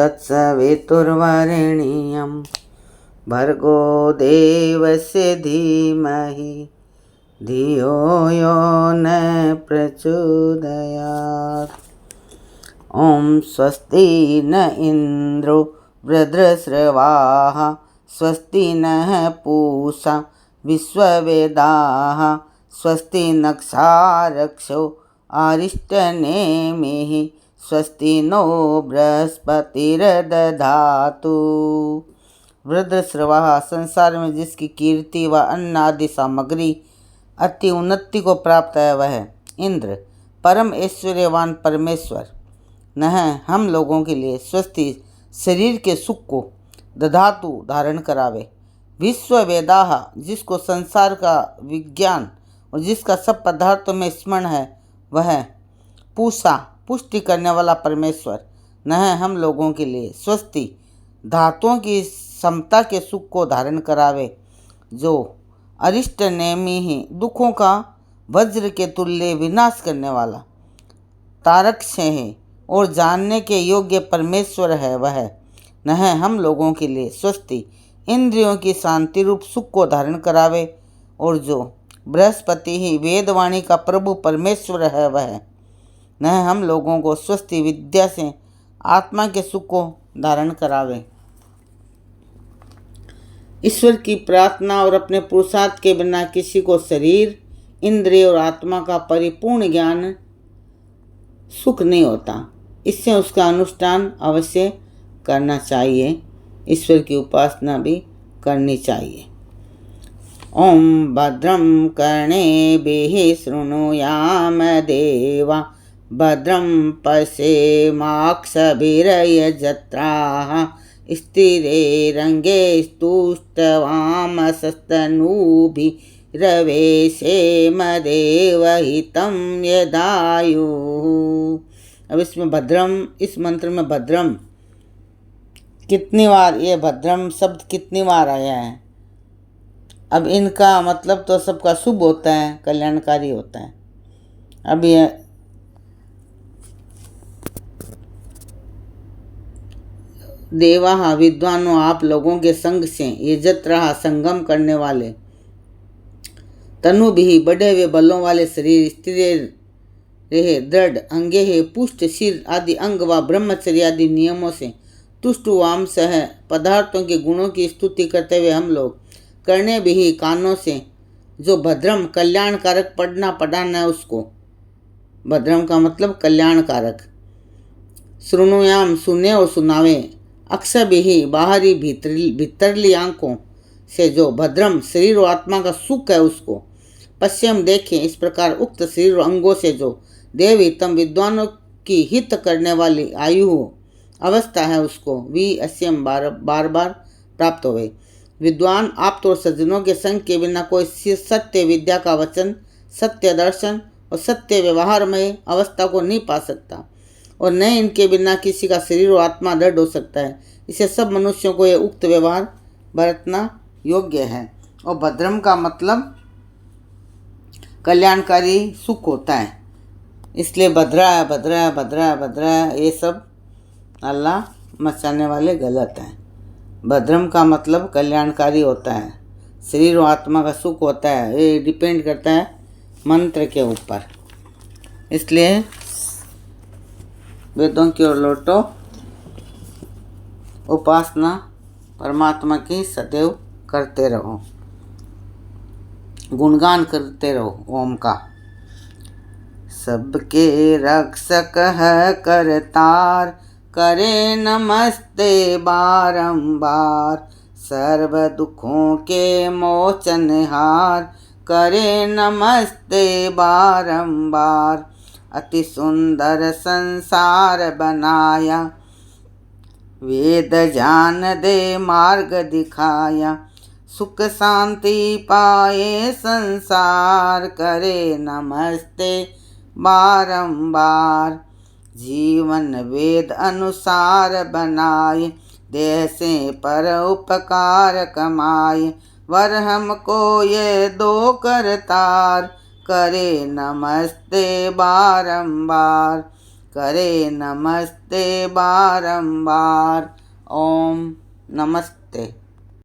तत्सवितुर्वरेण्यं भर्गो देवस्य धीमहि धियो यो न प्रचोदयात्। ओम स्वस्ति न इंद्रो वृद्धश्रवाः स्वस्ति नः पूषा विश्ववेदाः स्वस्ति नक्षारक्षो अरिष्टनेमिः स्वस्ति नो बृहस्पतिर्दधातु। वृद्धश्रवाः संसार में जिसकी कीर्ति व अन्न आदि सामग्री अति उन्नति को प्राप्त है वह इंद्र परम ऐश्वर्यवान परमेश्वर नह हम लोगों के लिए स्वस्ति शरीर के सुख को दधातु धारण करावे। विश्व वेदाह जिसको संसार का विज्ञान और जिसका सब पदार्थों में स्मरण है वह पूषा पुष्टि करने वाला परमेश्वर नह हम लोगों के लिए स्वस्ति धातुओं की समता के सुख को धारण करावे। जो अरिष्ट नेमी ही दुखों का वज्र के तुल्य विनाश करने वाला तारक्ष है और जानने के योग्य परमेश्वर है वह नह हम लोगों के लिए स्वस्ति इंद्रियों की शांति रूप सुख को धारण करावे। और जो बृहस्पति ही वेदवाणी का प्रभु परमेश्वर है वह नह हम लोगों को स्वस्ति विद्या से आत्मा के सुख को धारण करावे। ईश्वर की प्रार्थना और अपने पुरुषार्थ के बिना किसी को शरीर इंद्रिय और आत्मा का परिपूर्ण ज्ञान सुख नहीं होता। इससे उसका अनुष्ठान अवश्य करना चाहिए, ईश्वर की उपासना भी करनी चाहिए। ओम भद्रं कर्णेभिः शृणुयाम देवा भद्रं पश्येमाक्षभिर्यजत्राः स्थिरैरङ्गैः स्तुष्टवामसस्तनूभिरवेशेम देवहितं यदायुः। अब इसमें भद्रम इस मंत्र में भद्रम कितनी बार ये भद्रम शब्द कितनी बार आया है। अब इनका मतलब तो सबका शुभ होता है, कल्याणकारी होता है। अब ये देवा विद्वानों आप लोगों के संग से ये जत्रा संगम करने वाले तनु भी बढ़े हुए बलों वाले शरीर स्थिर रहे दृढ़ अंगे है पुष्ट सिर आदि अंग व ब्रह्मचर्य आदि नियमों से तुष्ट वाम सह पदार्थों के गुणों की स्तुति करते हुए हम लोग करने भी कानों से जो भद्रम कल्याणकारक पढ़ना पढ़ाना है उसको भद्रम का मतलब कल्याणकारक श्रृणुयाम सुने और सुनावे अक्षर भी बाहरी भीतरली आंखों से जो भद्रम शरीर और आत्मा का सुख है उसको पश्चिम देखें इस प्रकार उक्त शरीर और अंगों से जो देवहितम विद्वानों की हित करने वाली आयु अवस्था है उसको वी अस्यम बार बार प्राप्त होवे। विद्वान आप तो सज्जनों के संग के बिना कोई सत्य विद्या का वचन सत्य दर्शन और सत्य व्यवहारमय अवस्था को नहीं पा सकता और न इनके बिना किसी का शरीर और आत्मा दृढ़ हो सकता है। इसे सब मनुष्यों को यह उक्त व्यवहार बरतना योग्य है। और भद्रम का मतलब कल्याणकारी सुख होता है, इसलिए भद्रा भद्रा भद्रा भद्रा ये सब अल्लाह मचाने वाले गलत हैं। भद्रम का मतलब कल्याणकारी होता है, शरीर और आत्मा का सुख होता है। ये डिपेंड करता है मंत्र के ऊपर, इसलिए वेदों की ओर लौटो, उपासना परमात्मा की सदैव करते रहो, गुणगान करते रहो ओम का। सबके रक्षक है करतार करे नमस्ते बारंबार सर्व दुखों के मोचनहार करे नमस्ते बारंबार अति सुंदर संसार बनाया वेद जान दे मार्ग दिखाया सुख शांति पाए संसार करे नमस्ते बारंबार जीवन वेद अनुसार बनाए देह से पर उपकार कमाए वर हमको ये दो करतार करे नमस्ते बारंबार करे नमस्ते बारंबार। ओम नमस्ते।